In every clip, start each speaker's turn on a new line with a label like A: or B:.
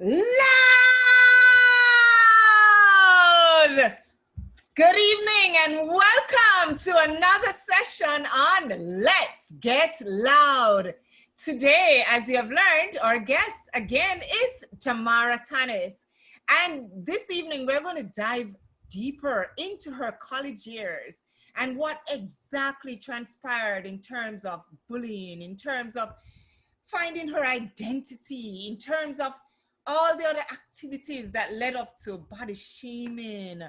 A: Loud! Good evening and welcome to another session on Let's Get Loud. Today, as you have learned, our guest again is Tamara. And this evening, we're going to dive deeper into her college years and what exactly transpired in terms of bullying, in terms of finding her identity, in terms of all the other activities that led up to body shaming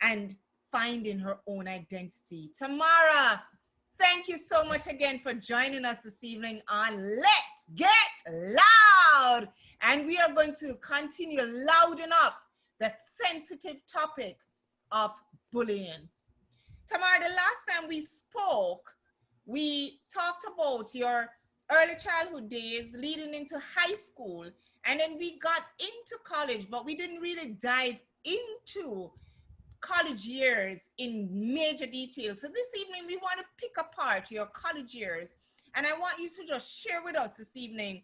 A: and finding her own identity. Tamara, thank you so much again for joining us this evening on Let's Get Loud. And we are going to continue louding up the sensitive topic of bullying. Tamara, the last time we spoke, we talked about your early childhood days leading into high school, and then we got into college, but we didn't really dive into college years in major detail. So this evening we want to pick apart your college years, and I want you to just share with us this evening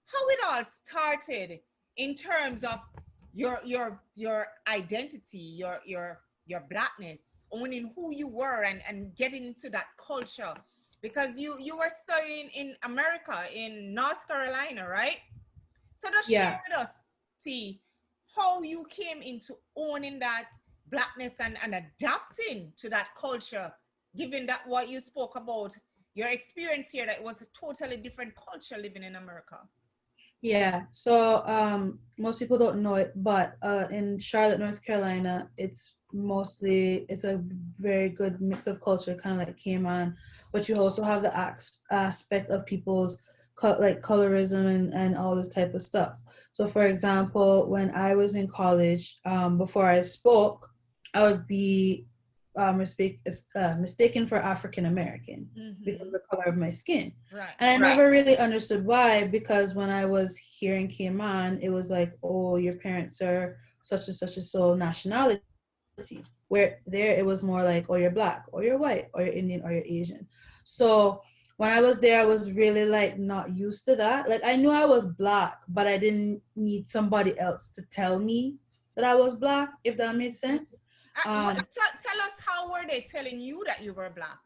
A: how it all started in terms of your identity, your blackness, owning who you were, and getting into that culture. Because you were studying in America, in North Carolina, right? So just share with us, T, how you came into owning that blackness and adapting to that culture, given that what you spoke about, your experience here, that it was a totally different culture living in America.
B: Yeah, so most people don't know it, but in Charlotte, North Carolina, it's a very good mix of culture, kind of like Cayman, but you also have the aspect of people's colorism and all this type of stuff. So for example, when I was in college, before I spoke, I would be mistaken for African American because of the color of my skin.
A: Right.
B: And I never really understood why, because when I was here in Cayman, it was like, oh, your parents are such and such and so nationality. Where there it was more like, oh, you're black, or you're white, or you're Indian, or you're Asian. So when I was there, I was really like not used to that. Like I knew I was black, but I didn't need somebody else to tell me that I was black, if that made sense.
A: Tell us, how were they telling you that you were black?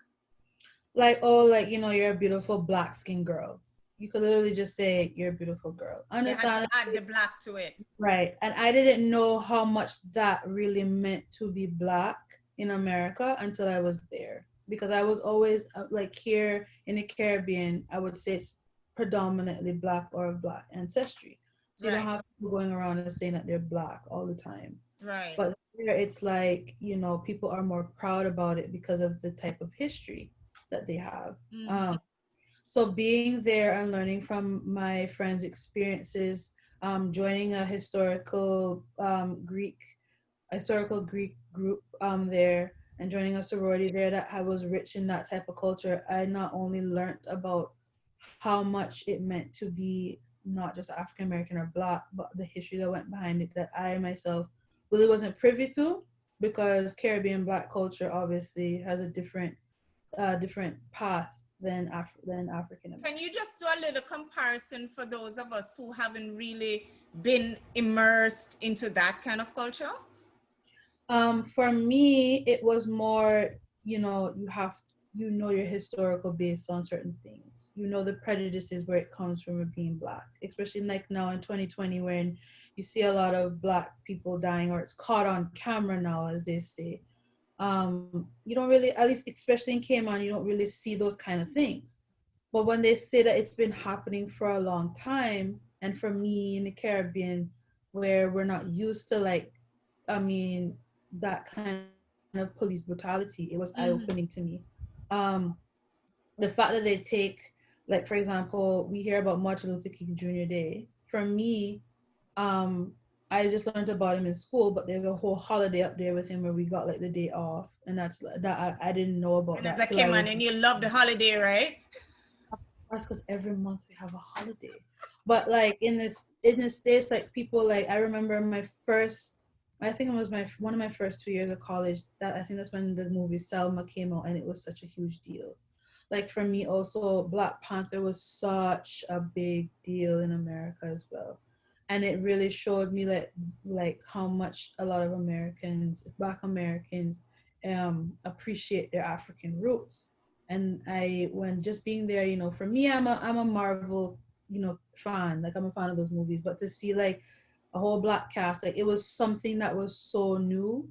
B: Like, oh, like, you're a beautiful black skinned girl. You could literally just say you're a beautiful girl.
A: Understand? Add the black to it.
B: Right. And I didn't know how much that really meant to be black in America until I was there. Because I was always like here in the Caribbean, I would say it's predominantly black or of black ancestry. So you don't have people going around and saying that they're black all the time.
A: Right.
B: But here it's like, people are more proud about it because of the type of history that they have. So being there and learning from my friends' experiences, joining a historical Greek group there, and joining a sorority there that was rich in that type of culture, I not only learned about how much it meant to be not just African American or black, but the history that went behind it that I myself really wasn't privy to, because Caribbean black culture obviously has a different path than African American.
A: Can you just do a little comparison for those of us who haven't really been immersed into that kind of culture?
B: For me, it was more, your historical base on certain things. The prejudices where it comes from of being black, especially like now in 2020 when you see a lot of black people dying, or it's caught on camera now, as they say. You don't really, at least especially in Cayman, you don't really see those kind of things. But when they say that it's been happening for a long time, and for me in the Caribbean, where we're not used to that kind of police brutality, it was eye-opening to me. The fact that they take, like, for example, we hear about Martin Luther King Jr. Day. For me, I just learned about him in school, but there's a whole holiday up there with him where we got like the day off, and that's that I didn't know about that.
A: As a Cayman, and you love the holiday, right?
B: Of course, because every month we have a holiday. But like in the States, like people, like I remember I think it was one of my first 2 years of college. I think that's when the movie Selma came out, and it was such a huge deal. Like for me also, Black Panther was such a big deal in America as well. and it really showed me like how much a lot of Black Americans, appreciate their African roots. And when just being there, for me, I'm a Marvel, fan. Like, I'm a fan of those movies, but to see like a whole Black cast, like, it was something that was so new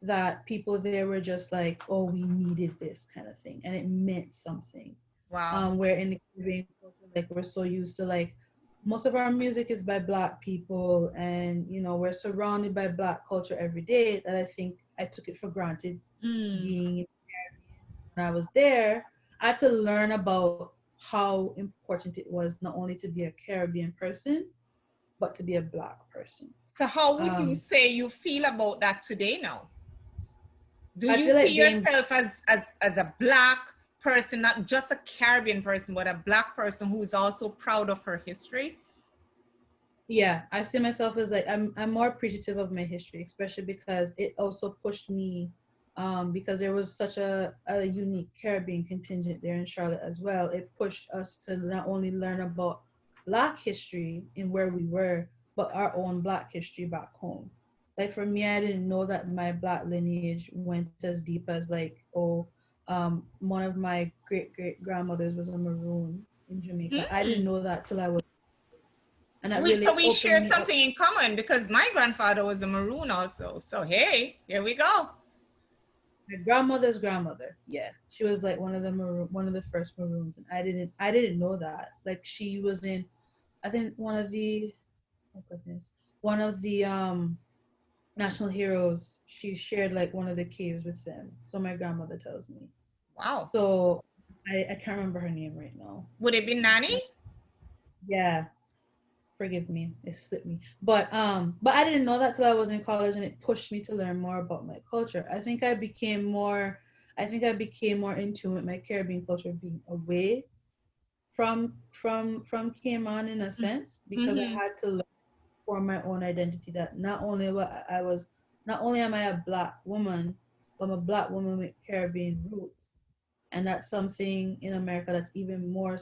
B: that people there were just like, oh, we needed this kind of thing, and it meant something.
A: Wow.
B: Where in the Caribbean culture, like, we're so used to, like, most of our music is by Black people, and we're surrounded by Black culture every day, that I think I took it for granted. Being when I was there, I had to learn about how important it was not only to be a Caribbean person, but to be a Black person.
A: So how would you
B: um,
A: say you feel about that today now? Do
B: I
A: you
B: feel
A: see
B: like being
A: yourself as a Black person, not just a Caribbean person, but a Black person who is also proud of her history?
B: Yeah, I see myself as like, I'm more appreciative of my history, especially because it also pushed me, because there was such a unique Caribbean contingent there in Charlotte as well. It pushed us to not only learn about Black history and where we were, but our own Black history back home. Like, for me, I didn't know that my Black lineage went as deep as, like, one of my great grandmothers was a Maroon in Jamaica. I didn't know that till I was, and that
A: So
B: really
A: we share
B: opened me up.
A: something in common, because my grandfather was a Maroon also. So hey, here we go.
B: My grandmother's grandmother, yeah, she was like one of the first Maroons, and I didn't know that. Like, she was in, I think, oh goodness, one of the national heroes. She shared like one of the caves with them. So my grandmother tells me.
A: Wow.
B: So I can't remember her name right now.
A: Would it be Nanny?
B: Yeah, forgive me, it slipped me. But I didn't know that till I was in college, and it pushed me to learn more about my culture. I think I became more in tune with my Caribbean culture, being away from Cayman, in a sense, because I
A: Mm-hmm.
B: had to learn for my own identity that not only am I a Black woman, but I'm a Black woman with Caribbean roots. And that's something in America that's even more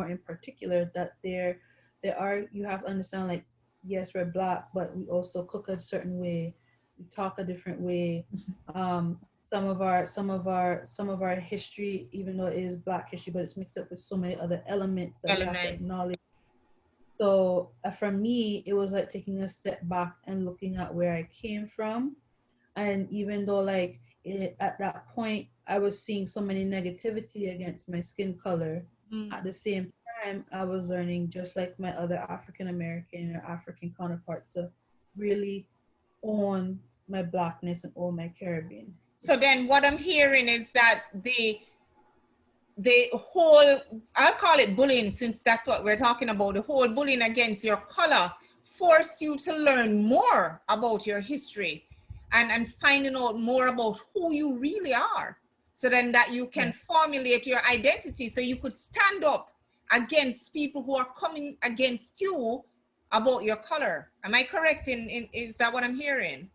B: in particular, that there are, you have to understand, like, yes, we're Black, but we also cook a certain way, we talk a different way. Some of our history, even though it is Black history, but it's mixed up with so many other elements that we have to
A: Elements.
B: acknowledge. So for me, it was like taking a step back and looking at where I came from. And even though, like, at that point I was seeing so many negativity against my skin color, at the same time I was learning, just like my other African American or African counterparts, to really own my Blackness and own my Caribbean.
A: So then what I'm hearing is that the whole, I'll call it bullying, since that's what we're talking about, the whole bullying against your color forced you to learn more about your history, and finding out more about who you really are, so then that you can
B: Yeah.
A: formulate your identity, so you could stand up against people who are coming against you about your color. Am I correct in is that what I'm hearing?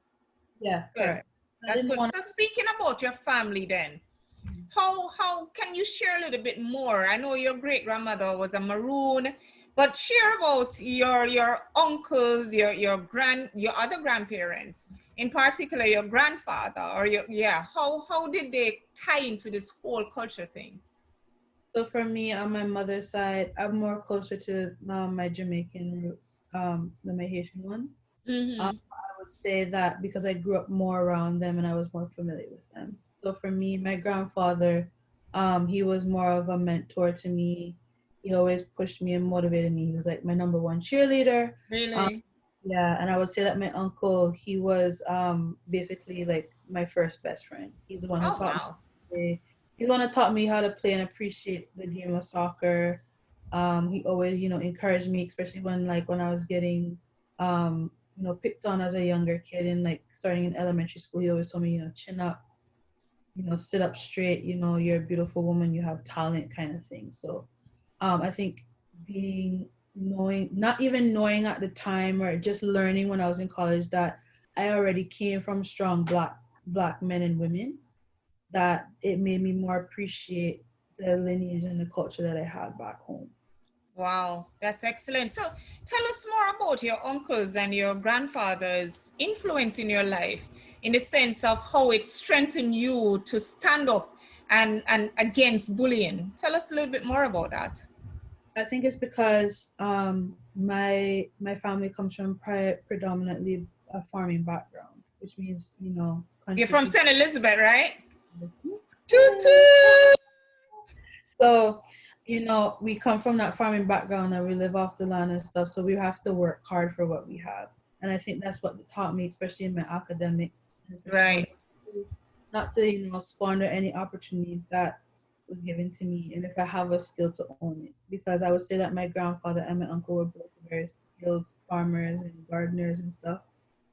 A: That's
B: Yeah,
A: good.
B: correct. I
A: That's
B: didn't
A: good.
B: want
A: So speaking about your family then, how can you share a little bit more? I know your great grandmother was a Maroon, but share about your uncles, your other grandparents, in particular your grandfather, or how did they tie into this whole culture thing?
B: So for me, on my mother's side, I'm more closer to my Jamaican roots than my Haitian ones.
A: Mm-hmm.
B: I would say that because I grew up more around them and I was more familiar with them. So for me, my grandfather, he was more of a mentor to me. He always pushed me and motivated me. He was like my number one cheerleader. Um,
A: Really?
B: yeah, and I would say that my uncle, he was basically like my first best friend. He's the one who
A: Oh
B: taught me
A: wow.
B: to play. He's the one that taught me how to play and appreciate the game of soccer. He always, encouraged me, especially when I was getting picked on as a younger kid and like starting in elementary school. He always told me, chin up, sit up straight, you're a beautiful woman, you have talent, kind of thing. So I think not even knowing at the time, or just learning when I was in college, that I already came from strong black men and women, that it made me more appreciate the lineage and the culture that I had back home.
A: Wow, that's excellent. So tell us more about your uncles and your grandfather's influence in your life in the sense of how it strengthened you to stand up and against bullying. Tell us a little bit more about that.
B: I think it's because my family comes from predominantly a farming background, which means, you know,
A: You're
B: country
A: from
B: people.
A: St. Elizabeth, right? Toot toot.
B: So, you know, we come from that farming background and we live off the land and stuff. So we have to work hard for what we have. And I think that's what taught me, especially in my academics, and especially
A: Right.
B: not to, you know, squander any opportunities that was given to me. And if I have a skill to own it, because I would say that my grandfather and my uncle were both very skilled farmers and gardeners and stuff.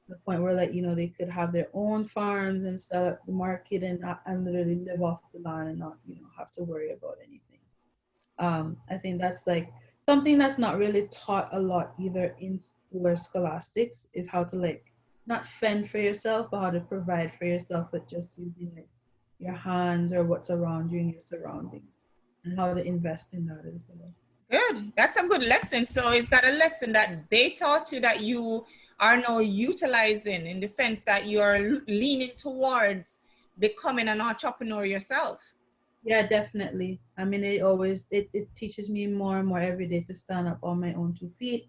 B: To the point where, like, you know, they could have their own farms and sell at the market and literally live off the land and not, you know, have to worry about anything. I think that's like something that's not really taught a lot either in school or scholastics is how to like not fend for yourself, but how to provide for yourself with just using like your hands or what's around you and your surroundings, and how to invest in that as well.
A: Good. That's a good lesson. So is that a lesson that they taught you that you are now utilizing in the sense that you're leaning towards becoming an entrepreneur yourself?
B: Yeah, definitely. I mean, it teaches me more and more every day to stand up on my own 2 feet.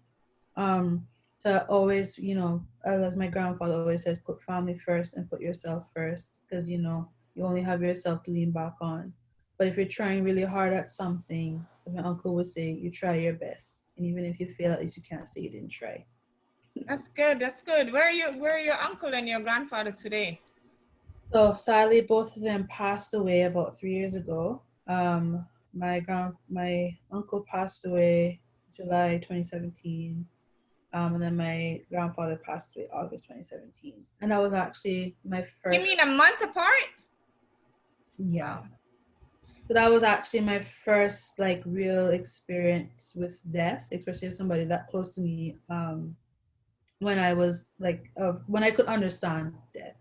B: Um, to always, you know, as my grandfather always says, put family first and put yourself first, because you know you only have yourself to lean back on. But if you're trying really hard at something, as my uncle would say, you try your best, and even if you fail, at least you can't say you didn't try.
A: That's good. That's good. Where are your uncle and your grandfather today?
B: So sadly, both of them passed away about 3 years ago. My uncle passed away July 2017. And then my grandfather passed away August 2017. And that was actually my
A: You
B: first,
A: mean a month apart?
B: yeah.
A: Wow.
B: So that was actually my first like real experience with death, especially as somebody that close to me. When I was like, when I could understand death,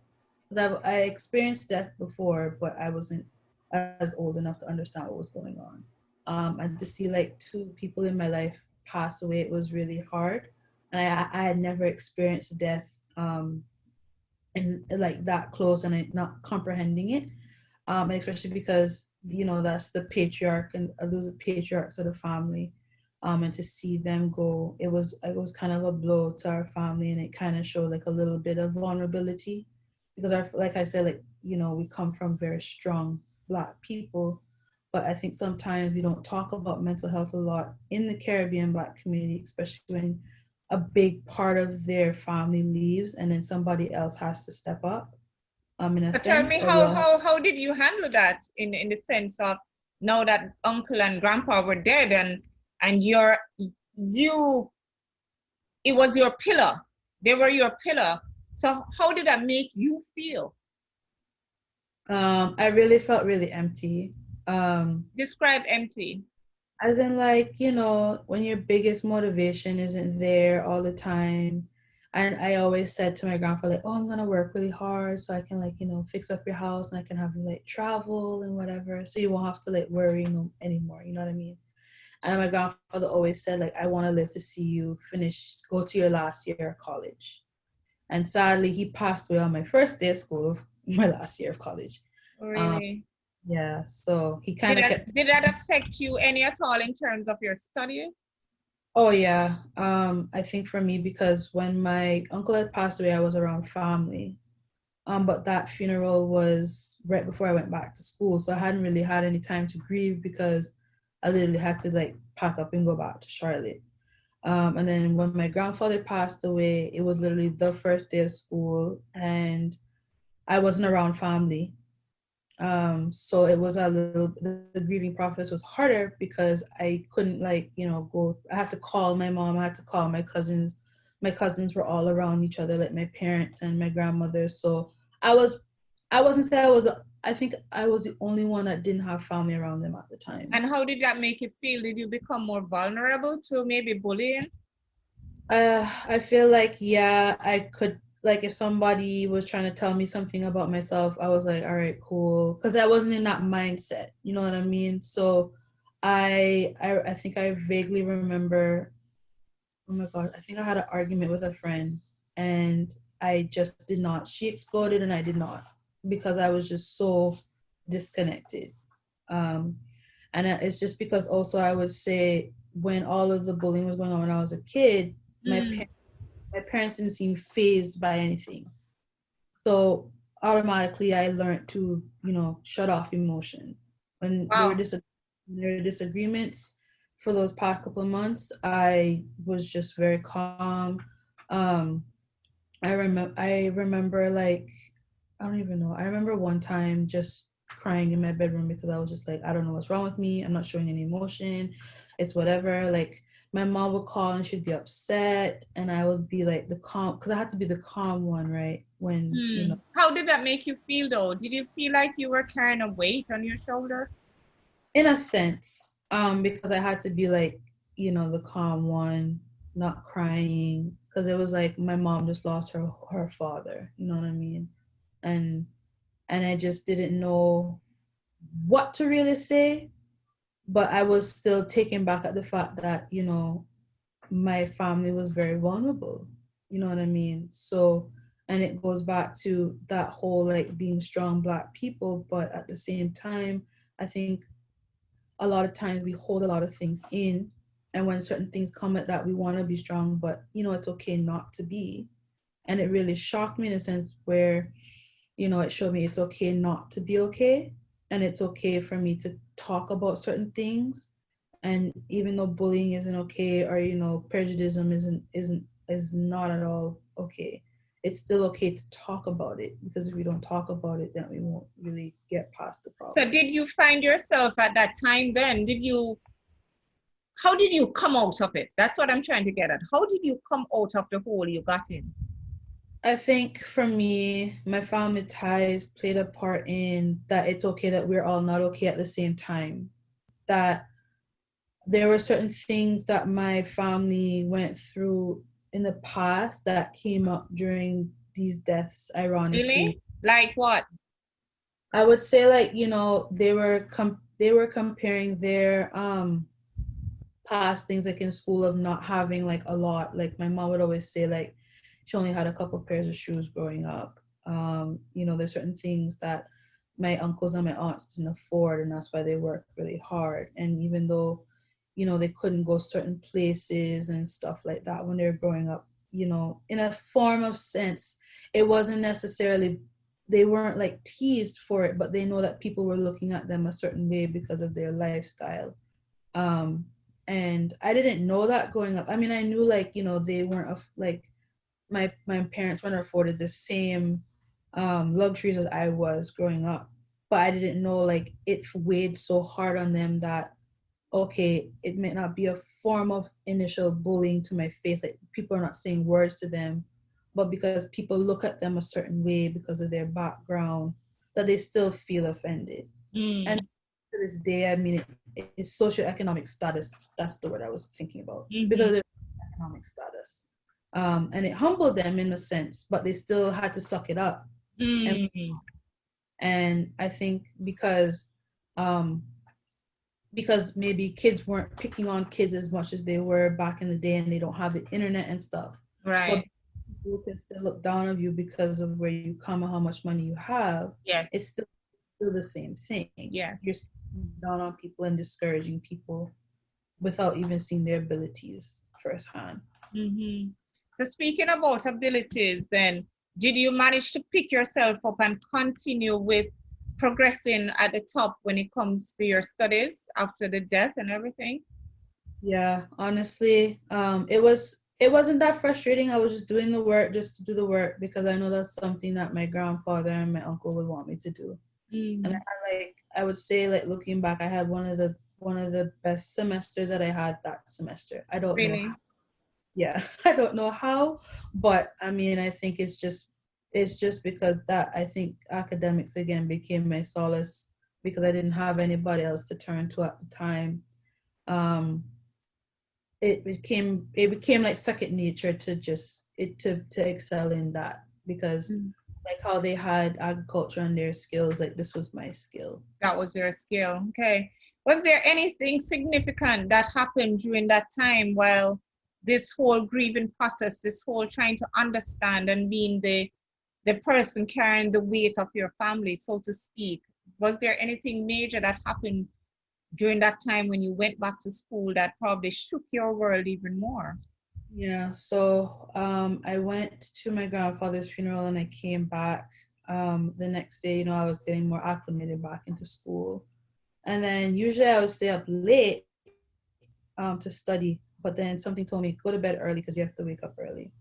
B: because I experienced death before, but I wasn't as old enough to understand what was going on. And to see like two people in my life pass away, it was really hard, and I had never experienced death and like that close and not comprehending it, and especially because you know that's the patriarch and those are patriarchs of the family, and to see them go, it was kind of a blow to our family, and it kind of showed like a little bit of vulnerability because our, like I said, like you know we come from very strong Black people, but I think sometimes we don't talk about mental health a lot in the Caribbean Black community, especially when a big part of their family leaves and then somebody else has to step up, in a
A: So tell
B: sense,
A: me
B: or we all have.
A: how did you handle that in the sense of now that uncle and grandpa were dead and you it was your pillar. They were your pillar. So how did that make you feel?
B: I really felt really empty.
A: Describe empty.
B: As in, like, you know, when your biggest motivation isn't there all the time. And I always said to my grandfather, like, oh, I'm gonna work really hard so I can, like, you know, fix up your house and I can have you like travel and whatever. So you won't have to like worry no anymore, you know what I mean? And my grandfather always said, like, I want to live to see you finish, go to your last year of college. And sadly, he passed away on my first day of school, my last year of college. Um,
A: Really?
B: yeah, so he
A: Did
B: kind of
A: that
B: kept.
A: did that affect you any at all in terms of your studies?
B: Oh yeah, I think for me because when my uncle had passed away, I was around family. But that funeral was right before I went back to school, so I hadn't really had any time to grieve because I literally had to like pack up and go back to Charlotte. And then when my grandfather passed away, it was literally the first day of school, and I wasn't around family. So it was a little, the grieving process was harder because I couldn't like, you know, go, I had to call my mom, I had to call my cousins. My cousins were all around each other, like my parents and my grandmother. So I was, I wasn't say I was, I think I was the only one that didn't have family around them at the time.
A: And how did that make you feel? Did you become more vulnerable to maybe bullying?
B: I feel like, yeah, I could, like, if somebody was trying to tell me something about myself, I was like, all right, cool. Because I wasn't in that mindset, you know what I mean? So I think I vaguely remember, oh my God, I think I had an argument with a friend and I just did not. She exploded and I did not because I was just so disconnected. Um, and it's just because also I would say when all of the bullying was going on when I was a kid, my parents didn't seem phased by anything. So automatically I learned to, shut off emotion. When
A: Wow.
B: there were disagreements for those past couple of months, I was just very calm. Um, I remember like I don't even know. I remember one time just crying in my bedroom because I was just like, I don't know what's wrong with me. I'm not showing any emotion. It's whatever. Like my mom would call and she'd be upset and I would be like the calm because I had to be the calm one, right? When,
A: How did that make you feel though? Did you feel like you were carrying a weight on your shoulder?
B: in a sense, because I had to be like, the calm one, not crying. Because it was like my mom just lost her father, you know what I mean? And I just didn't know what to really say, but I was still taken back at the fact that, my family was very vulnerable. You know what I mean? So, and it goes back to that whole like being strong Black people, but at the same time, I think a lot of times we hold a lot of things in. And when certain things come at that, we want to be strong, but, it's okay not to be. And it really shocked me in a sense where, it showed me it's okay not to be okay. And it's okay for me to talk about certain things. And even though bullying isn't okay, or prejudice is not at all okay, it's still okay to talk about it, because if we don't talk about it, then we won't really get past the
A: So
B: problem.
A: did you find yourself at that time then? How did you come out of it? That's what I'm trying to get at. How did you come out of the hole you got in?
B: I think for me, my family ties played a part in that it's okay that we're all not okay at the same time. That there were certain things that my family went through in the past that came up during these deaths,
A: Really?
B: ironically.
A: Like what?
B: I would say like, they were comparing their past things like in school of not having like a lot. Like my mom would always say like she only had a couple pairs of shoes growing up. There's certain things that my uncles and my aunts didn't afford, and that's why they worked really hard. And even though, they couldn't go certain places and stuff like that when they were growing up, in a form of sense, it wasn't necessarily, they weren't like teased for it, but they know that people were looking at them a certain way because of their lifestyle. um and I didn't know that growing up. I mean, I knew like, they weren't like my parents weren't afforded the same luxuries as I was growing up, but I didn't know like it weighed so hard on them that okay, it may not be a form of initial bullying to my face, like people are not saying words to them, but because people look at them a certain way because of their background, that they still feel offended. And
A: Mm.
B: to this day, I mean, it's socioeconomic status. That's the word I was thinking about, because
A: Mm-hmm.
B: of their economic status. And it humbled them in a sense, but they still had to suck it up. And
A: Mm.
B: I think um, because maybe kids weren't picking on kids as much as they were back in the day, and they don't have the internet and stuff. But
A: Right.
B: people can still look down on you because of where you come and how much money you have.
A: Yes.
B: It's still the same thing. You're
A: Yes.
B: still down on people and discouraging people without even seeing their abilities firsthand.
A: Mm-hmm. So speaking about abilities, then, did you manage to pick yourself up and continue with progressing at the top when it comes to your studies after the death and everything?
B: Yeah, honestly, it wasn't that frustrating. I was just doing the work just to do the work because I know that's something that my grandfather and my uncle would want me to do. And
A: Mm.
B: I would say like looking back, I had one of the best semesters that I had that semester. I don't know how.
A: Really?
B: Yeah, I don't know how, but I mean, I think it's just because that I think academics again became my solace because I didn't have anybody else to turn to at the time. Um, it became like second nature to just it to excel in that, because
A: Mm.
B: like how they had agriculture and their skills, like this was my skill.
A: That was your skill. Okay. Was there anything significant that happened during that time while this whole grieving process, this whole trying to understand and being the person carrying the weight of your family, so to speak? Was there anything major that happened during that time when you went back to school that probably shook your world even more?
B: Yeah, so I went to my grandfather's funeral and I came back the next day. I was getting more acclimated back into school. And then usually I would stay up late to study, but then something told me go to bed early because you have to wake up early.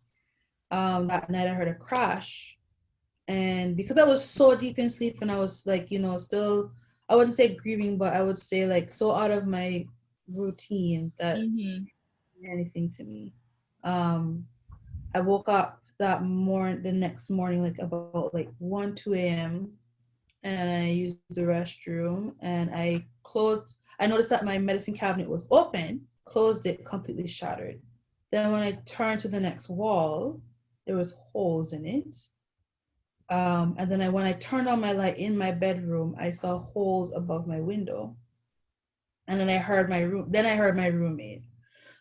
B: That night I heard a crash, and because I was so deep in sleep and I was like, still, I wouldn't say grieving, but I would say like so out of my routine that
A: Mm-hmm.
B: anything to me. I woke up the next morning, like about like 1, 2 a.m. and I used the restroom and I noticed that my medicine cabinet was open, closed it, completely shattered. Then when I turned to the next wall, there was holes in it. And then when I turned on my light in my bedroom, I saw holes above my window. And then I heard my roommate.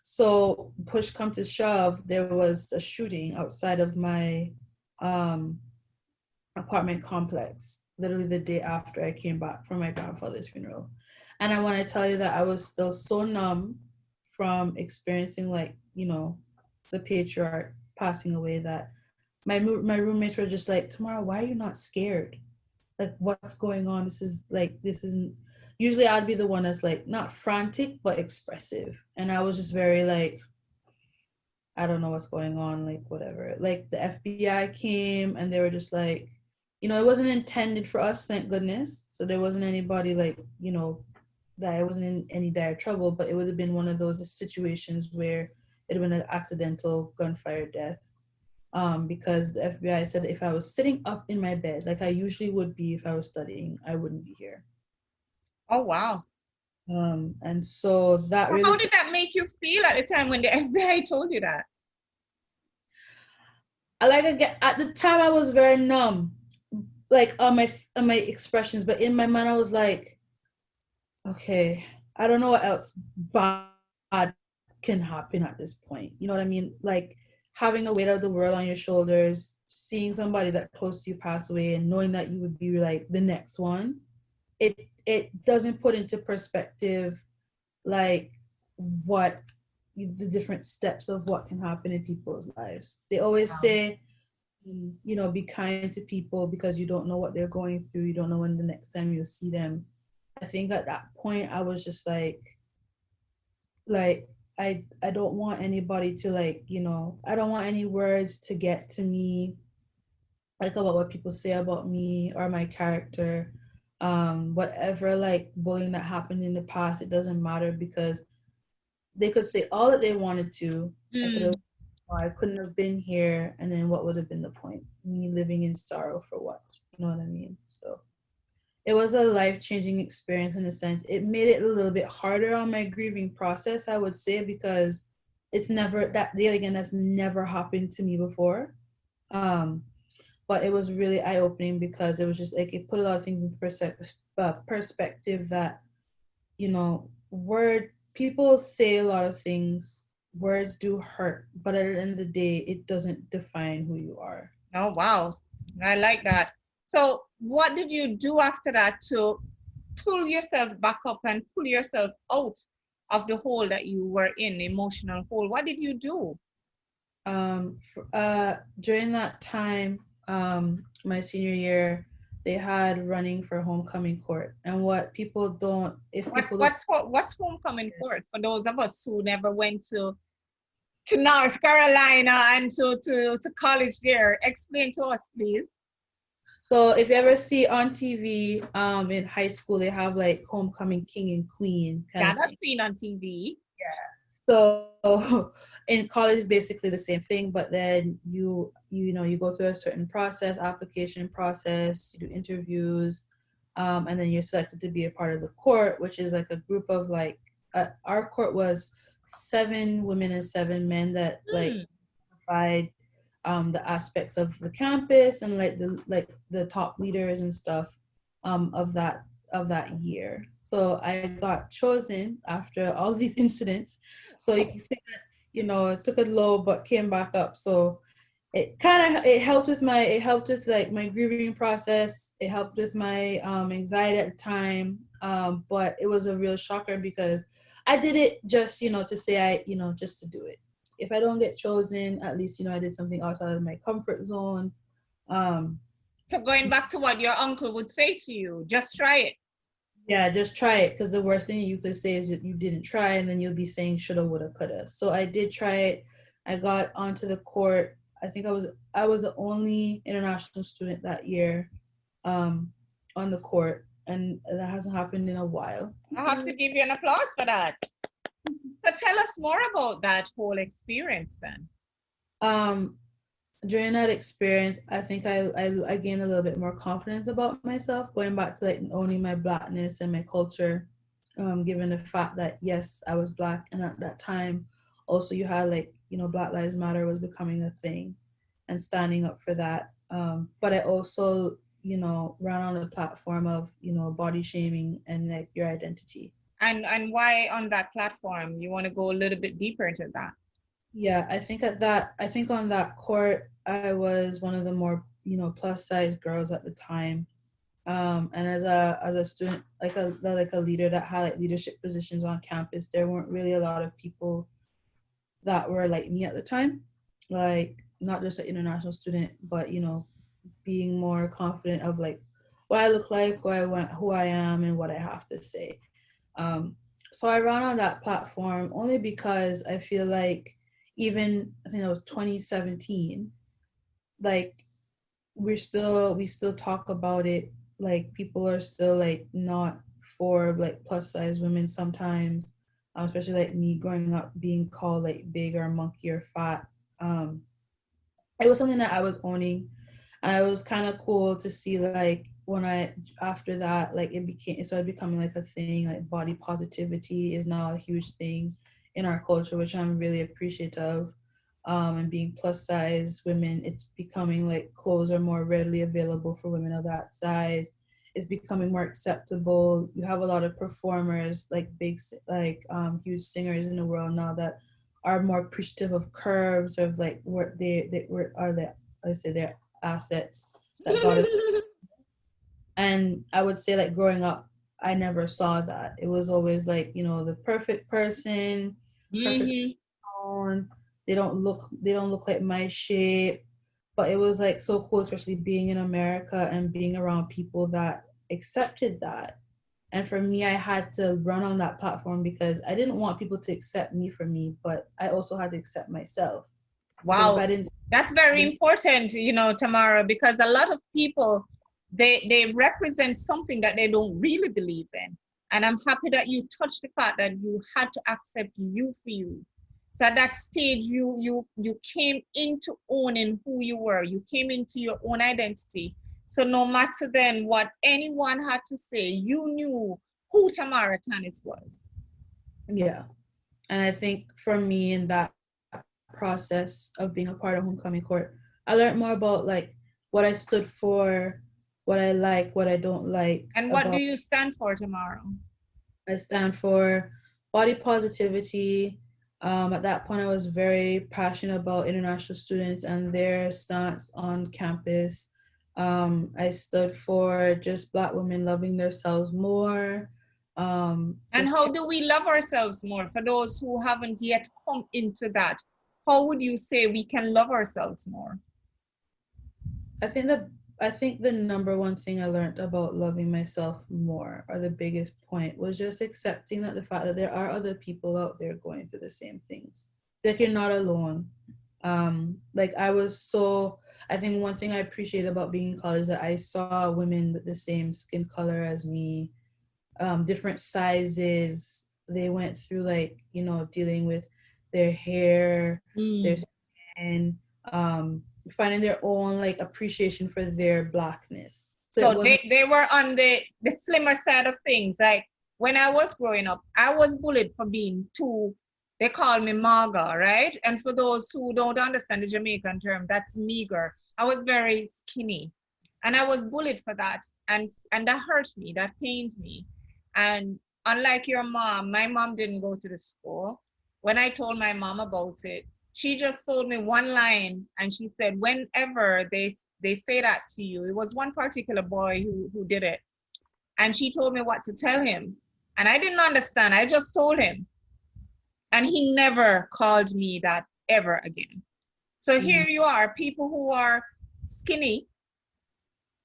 B: So push come to shove, there was a shooting outside of my um, apartment complex, literally the day after I came back from my grandfather's funeral. And I want to tell you that I was still so numb from experiencing the patriarch passing away that my roommates were just like, Tamara, why are you not scared? Like, what's going on? This isn't, usually I'd be the one that's like not frantic but expressive, and I was just very like, I don't know what's going on, like whatever. Like the FBI came and they were just like, it wasn't intended for us, thank goodness. So there wasn't anybody like, that I wasn't in any dire trouble, but it would have been one of those situations where it'd have been an accidental gunfire death. Because the FBI said if I was sitting up in my bed, like I usually would be if I was studying, I wouldn't be here.
A: Oh, wow.
B: And so that
A: So
B: really
A: how did that make you feel at the time when the FBI told you that?
B: at the time I was very numb, like on my expressions, but in my mind I was like, okay, I don't know what else bad can happen at this point. You know what I mean? Like having the weight of the world on your shoulders, seeing somebody that close to you pass away and knowing that you would be like the next one, it doesn't put into perspective like what the different steps of what can happen in people's lives. They always say, be kind to people because you don't know what they're going through. You don't know when the next time you'll see them. I think at that point I was just like I don't want anybody to I don't want any words to get to me like about what people say about me or my character. Whatever like bullying that happened in the past, it doesn't matter because they could say all that they wanted to. I couldn't have been here, and then what would have been the point? Me living in sorrow for what? You know what I mean? So it was a life-changing experience in a sense. It made it a little bit harder on my grieving process, I would say, because it's never that yet again that's never happened to me before. But it was really eye-opening because it was just like it put a lot of things in perspective that word people say a lot of things, words do hurt, but at the end of the day it doesn't define who you are.
A: Oh, wow. I like that. So what did you do after that to pull yourself back up and pull yourself out of the hole that you were in, the emotional hole? What did you do?
B: During that time, my senior year, they had running for homecoming court, and what people don't, if people don't,
A: What's homecoming court for those of us who never went to North Carolina and to college there? Explain to us, please.
B: so if you ever see on TV, in high school, they have like homecoming king and queen kind
A: That
B: of
A: I've
B: thing.
A: seen on TV.
B: So in college is basically the same thing, but then you go through a certain process, application process, you do interviews, and then you're selected to be a part of the court, which is like a group of like our court was 7 women and 7 men that like provide the aspects of the campus and like the top leaders and stuff of that year. So I got chosen after all these incidents. So you can say that, it took a low but came back up. So it helped with like my grieving process. It helped with my anxiety at the time. But it was a real shocker because I did it just, to say just to do it. If I don't get chosen, at least, I did something outside of my comfort zone.
A: So going back to what your uncle would say to you, just try it.
B: Yeah, just try it, because the worst thing you could say is that you didn't try, and then you'll be saying shoulda, woulda, coulda. So I did try it. I got onto the court. I think I was the only international student that year on the court, and that hasn't happened in a while.
A: I have to give you an applause for that. So tell us more about that whole experience then.
B: During that experience, I think I gained a little bit more confidence about myself, going back to like owning my Blackness and my culture, given the fact that yes, I was Black, and at that time also you had like, Black Lives Matter was becoming a thing and standing up for that. But I also, ran on the platform of, body shaming and like your identity.
A: And why on that platform? You want to go a little bit deeper into that?
B: Yeah, I think on that court, I was one of the more, plus size girls at the time. And as a student, like a leader that had like leadership positions on campus, there weren't really a lot of people that were like me at the time. Like not just an international student, but being more confident of like what I look like, who I am, and what I have to say. So I ran on that platform only because I feel like even I think that was 2017, like we still talk about it. Like people are still like not for like plus size women sometimes, especially like me growing up being called like big or monkey or fat. It was something that I was owning, and it was kind of cool to see like when I after that like it started becoming like a thing. Like body positivity is now a huge thing in our culture, which I'm really appreciative. And being plus size women, it's becoming like clothes are more readily available for women of that size. It's becoming more acceptable. You have a lot of performers like huge singers in the world now that are more appreciative of curves, of like what they were are the I say their assets that God is. And I would say like growing up, I never saw that. It was always like, the perfect person, perfect tone. They don't look like my shape. But it was like so cool, especially being in America and being around people that accepted that. And for me, I had to run on that platform because I didn't want people to accept me for me, but I also had to accept myself.
A: Wow, that's very important, Tamara, because a lot of people, they represent something that they don't really believe in. And I'm happy that you touched the fact that you had to accept you for you. So at that stage, you came into owning who you were. You came into your own identity. So no matter then what anyone had to say, you knew who Tamara Tanis was.
B: Yeah. And I think for me in that process of being a part of homecoming court, I learned more about like what I stood for, what I like, what I don't like.
A: And what do you stand for, Tamara?
B: I stand for body positivity. At that point, I was very passionate about international students and their stance on campus. I stood for just Black women loving themselves more.
A: And how do we love ourselves more? For those who haven't yet come into that, how would you say we can love ourselves more?
B: I think the number one thing I learned about loving myself more, or the biggest point, was just accepting that the fact that there are other people out there going through the same things. Like you're not alone. I think one thing I appreciate about being in college is that I saw women with the same skin color as me, different sizes. They went through like, dealing with their hair, their skin, finding their own like appreciation for their Blackness.
A: So they were on the slimmer side of things. Like when I was growing up, I was bullied for being too, they call me maga, right? And for those who don't understand the Jamaican term, that's meager. I was very skinny and I was bullied for that. And that hurt me, that pained me. And unlike your mom, my mom didn't go to the school. When I told my mom about it, she just told me one line, and she said, whenever they say that to you, it was one particular boy who did it. And she told me what to tell him. And I didn't understand. I just told him. And he never called me that ever again. So here you are, people who are skinny,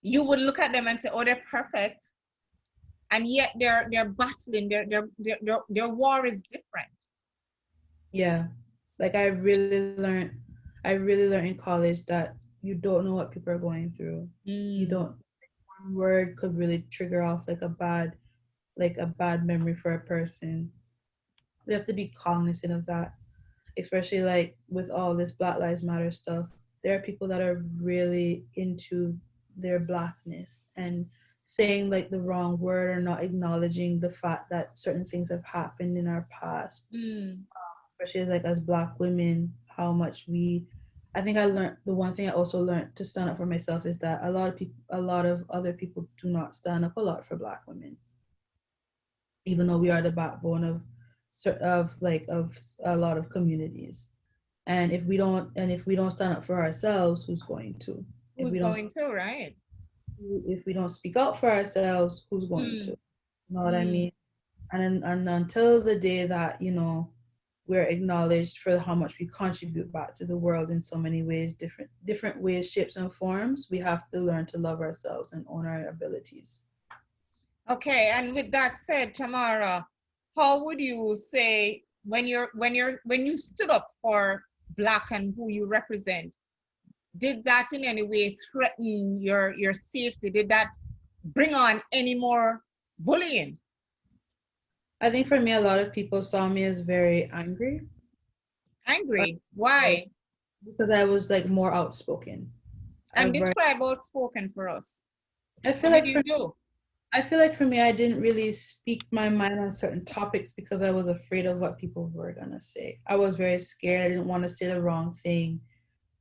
A: you would look at them and say, oh, they're perfect. And yet they're battling, their war is different.
B: Yeah. Like I really learned in college that you don't know what people are going through. You don't, one word could really trigger off like a bad memory for a person. We have to be cognizant of that, especially like with all this Black Lives Matter stuff. There are people that are really into their blackness and saying like the wrong word or not acknowledging the fact that certain things have happened in our past. Especially like as Black women, how much I think I learned, the one thing I also learned to stand up for myself is that a lot of other people do not stand up a lot for Black women, even though we are the backbone of a lot of communities. And if we don't stand up for ourselves, who's going to?
A: Who's going to, right?
B: If we don't speak out for ourselves, who's going to? You know what I mean? And until the day that, you know, we're acknowledged for how much we contribute back to the world in so many ways, different ways, shapes and forms, we have to learn to love ourselves and own our abilities.
A: Okay, and with that said, Tamara, how would you say when you stood up for Black and who you represent, did that in any way threaten your safety? Did that bring on any more bullying?
B: I think for me, a lot of people saw me as very angry.
A: Angry? Why?
B: Because I was like more outspoken.
A: And describe outspoken for us.
B: I feel
A: What
B: like
A: did you do?
B: I feel like for me, I didn't really speak my mind on certain topics because I was afraid of what people were gonna say. I was very scared. I didn't want to say the wrong thing.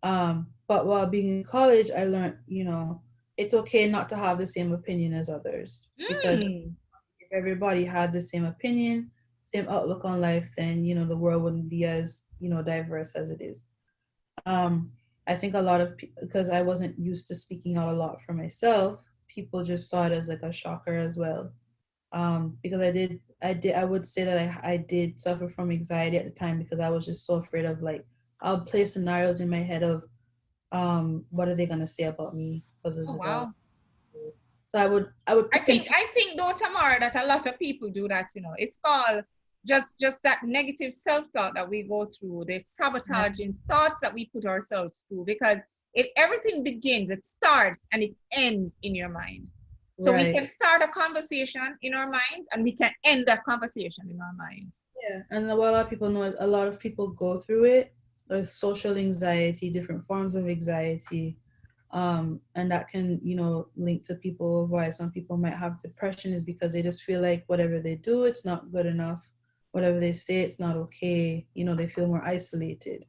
B: But while being in college, I learned, you know, it's okay not to have the same opinion as others, because if everybody had the same opinion, same outlook on life, then, you know, the world wouldn't be as, you know, diverse as it is. I think a lot of because I wasn't used to speaking out a lot for myself, people just saw it as like a shocker as well. Because I would say that I did suffer from anxiety at the time because I was just so afraid of like, I'll play scenarios in my head of what are they gonna say about me?
A: Oh, wow.
B: So I would
A: I think though, Tamara, that a lot of people do that, you know. It's called just that negative self-talk that we go through, the sabotaging thoughts that we put ourselves through, because everything begins, it starts and it ends in your mind. So we can start a conversation in our minds and we can end that conversation in our minds.
B: Yeah, and what a lot of people know is a lot of people go through it. There's social anxiety, different forms of anxiety, and that can, you know, link to people why some people might have depression is because they just feel like whatever they do, it's not good enough. Whatever they say, it's not okay. You know, they feel more isolated.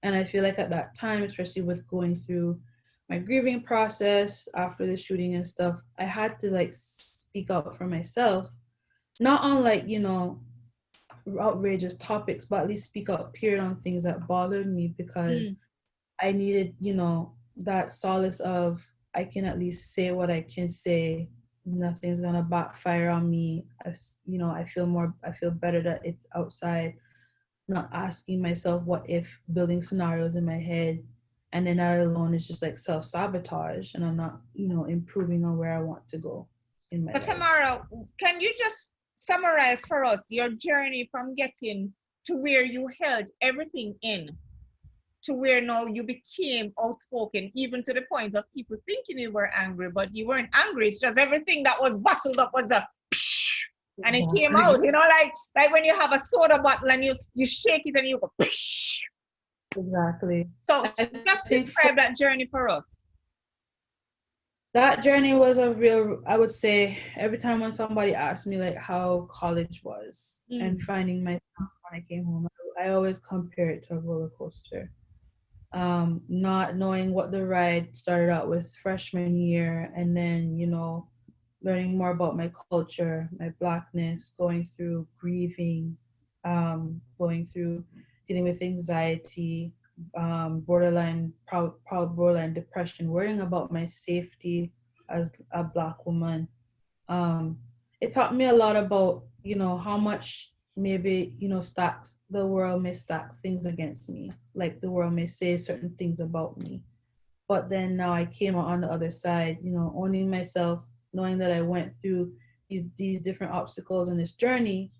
B: And I feel like at that time, especially with going through my grieving process after the shooting and stuff, I had to like speak out for myself, not on like, you know, outrageous topics, but at least speak out period on things that bothered me because I needed, you know, that solace of I can at least say what I can say. Nothing's gonna backfire on me. You know, I feel better that it's outside, not asking myself what if, building scenarios in my head, and then that alone is just like self-sabotage, and I'm not, you know, improving on where I want to go in my life.
A: Tamara, can you just summarize for us your journey from getting to where you held everything in to where now you became outspoken, even to the point of people thinking you were angry, but you weren't angry. It's just everything that was bottled up was a psh, and it came out, you know, like when you have a soda bottle and you shake it and you go psh.
B: Exactly.
A: So just describe that journey for us.
B: That journey was a real, I would say, every time when somebody asked me like how college was and finding myself when I came home, I always compare it to a roller coaster. Not knowing what the ride started out with freshman year, and then, you know, learning more about my culture, my Blackness, going through grieving, going through dealing with anxiety, borderline depression, worrying about my safety as a Black woman. It taught me a lot about, how much maybe, stacks the world may stack things against me. Like the world may say certain things about me. But then now I came out on the other side, owning myself, knowing that I went through these different obstacles in this journey,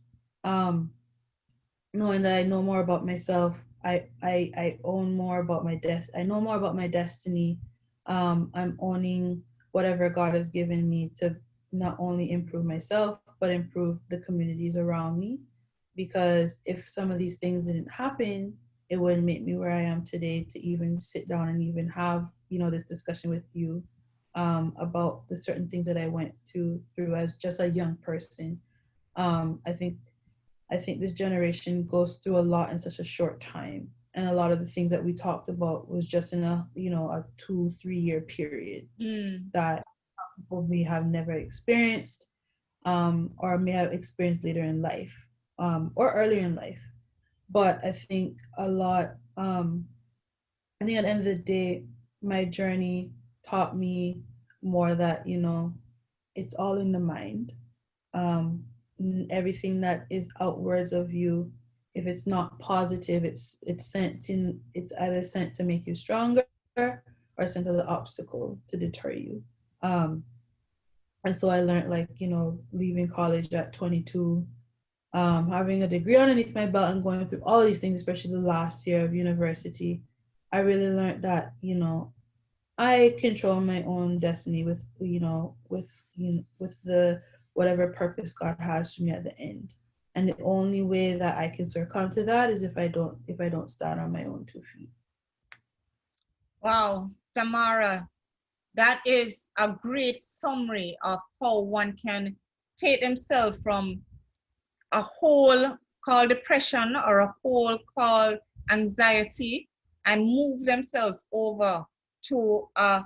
B: knowing that I know more about myself. I own more about I know more about my destiny. I'm owning whatever God has given me to not only improve myself, but improve the communities around me. Because if some of these things didn't happen, it wouldn't make me where I am today to even sit down and even have, this discussion with you about the certain things that I went through as just a young person. I think this generation goes through a lot in such a short time. And a lot of the things that we talked about was just in a 2-3 year period that people may have never experienced, or may have experienced later in life, or earlier in life. But I think a lot, I think at the end of the day, my journey taught me more that, it's all in the mind. Everything that is outwards of you, if it's not positive, it's either sent to make you stronger or sent as an obstacle to deter you. And so I learned, leaving college at 22, having a degree underneath my belt and going through all these things, especially the last year of university. I really learned that, I control my own destiny with the whatever purpose God has for me at the end. And the only way that I can succumb to that is if I don't stand on my own 2 feet.
A: Wow, Tamara, that is a great summary of how one can take themselves from a hole called depression or a hole called anxiety and move themselves over to a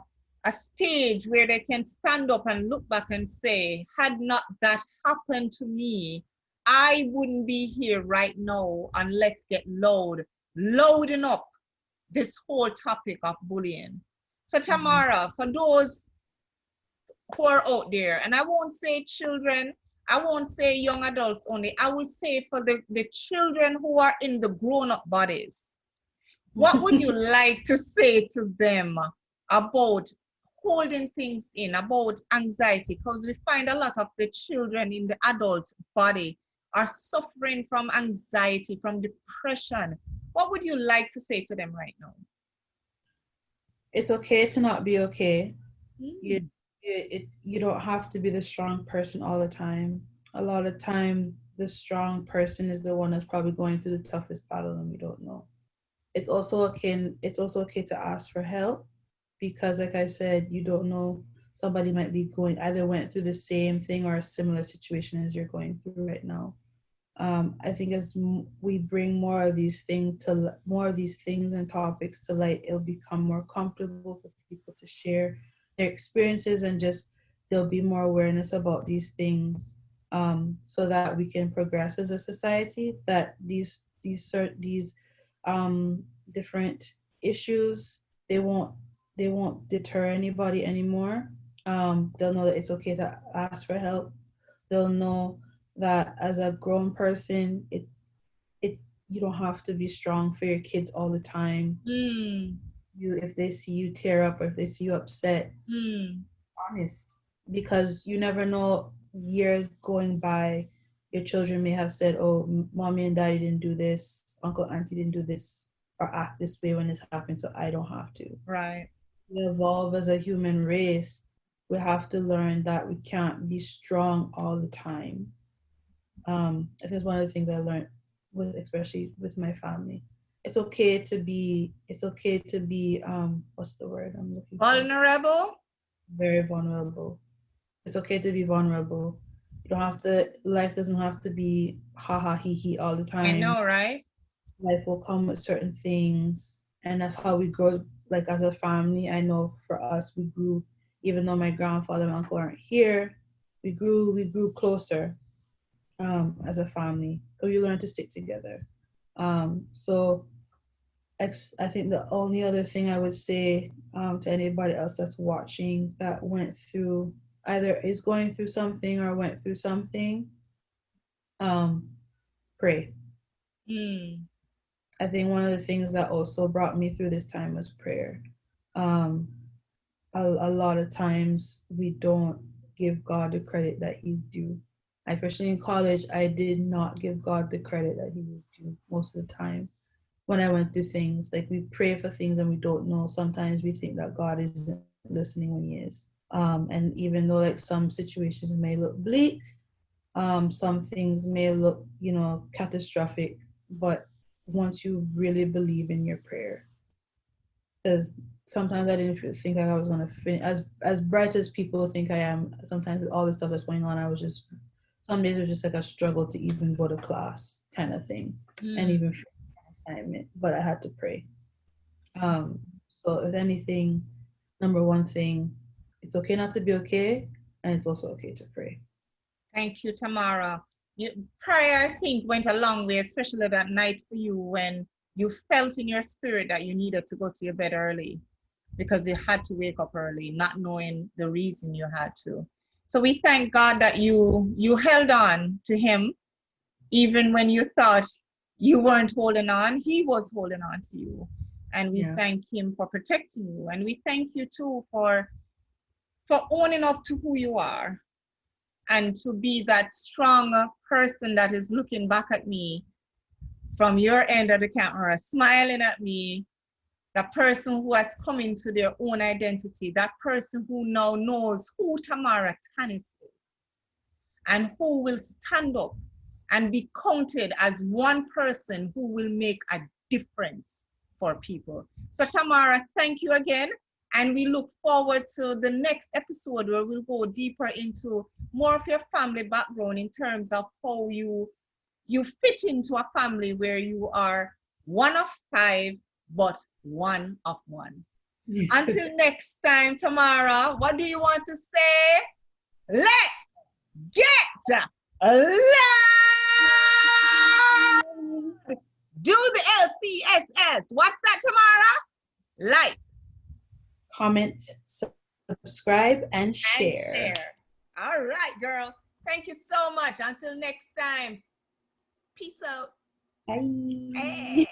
A: stage where they can stand up and look back and say, had not that happened to me, I wouldn't be here right now on Let's Get Loud, loading up this whole topic of bullying. So Tamara, for those who are out there, and I won't say children, I won't say young adults only, I will say for the children who are in the grown-up bodies, what would you like to say to them about holding things in, about anxiety? Because we find a lot of the children in the adult body are suffering from anxiety, from depression. What would you like to say to them right now?
B: It's okay to not be okay. You don't have to be the strong person all the time. A lot of time, the strong person is the one that's probably going through the toughest battle, and we don't know. It's also okay to ask for help, because like I said, you don't know, somebody might be either went through the same thing or a similar situation as you're going through right now. I think as we bring more of these things and topics to light, it'll become more comfortable for people to share their experiences, and just there'll be more awareness about these things, so that we can progress as a society. That these different issues, they won't deter anybody anymore. They'll know that it's okay to ask for help. They'll know that as a grown person, you don't have to be strong for your kids all the time. If they see you tear up, or if they see you upset, honest, because you never know, years going by, your children may have said, oh, mommy and daddy didn't do this, uncle, auntie didn't do this or act this way when this happened, so I don't have to.
A: Right.
B: We evolve as a human race. We have to learn that we can't be strong all the time. I think it's one of the things I learned especially with my family. It's okay to be what's the word I'm looking for?
A: Vulnerable?
B: Very vulnerable. It's okay to be vulnerable. You don't have to, life doesn't have to be ha ha he he all the time.
A: I know, right?
B: Life will come with certain things, and that's how we grow. Like as a family, I know for us, we grew, even though my grandfather and uncle aren't here, we grew closer as a family. So you learn to stick together. So I think the only other thing I would say to anybody else that's watching that went through either is going through something or went through something, pray. I think one of the things that also brought me through this time was prayer. A lot of times we don't give God the credit that he's due. Especially in college, I did not give God the credit that he was due most of the time. When I went through things, like we pray for things and we don't know. Sometimes we think that God isn't listening when he is. And even though like some situations may look bleak, some things may look, catastrophic, but once you really believe in your prayer, because sometimes I didn't think like I was gonna finish as bright as people think I am. Sometimes with all the stuff that's going on, I was just some days it was just like a struggle to even go to class kind of thing, and even finish an assignment. But I had to pray. So if anything, number one thing, it's okay not to be okay, and it's also okay to pray.
A: Thank you, Tamara. Prayer, I think, went a long way, especially that night for you when you felt in your spirit that you needed to go to your bed early because you had to wake up early, not knowing the reason you had to. So we thank God that you held on to him, even when you thought you weren't holding on, he was holding on to you. And we thank him for protecting you. And we thank you too for owning up to who you are and to be that strong person that is looking back at me from your end of the camera, smiling at me, the person who has come into their own identity, that person who now knows who Tamara Tanis is and who will stand up and be counted as one person who will make a difference for people. So Tamara, thank you again. And we look forward to the next episode where we'll go deeper into more of your family background in terms of how you fit into a family where you are one of 5, but one of 1. Until next time, Tamara, what do you want to say? Let's get loud! Do the LCSS. What's that, Tamara? Like,
B: comment, subscribe, and share.
A: All right, girl. Thank you so much. Until next time. Peace out.
B: Bye.
A: Hey.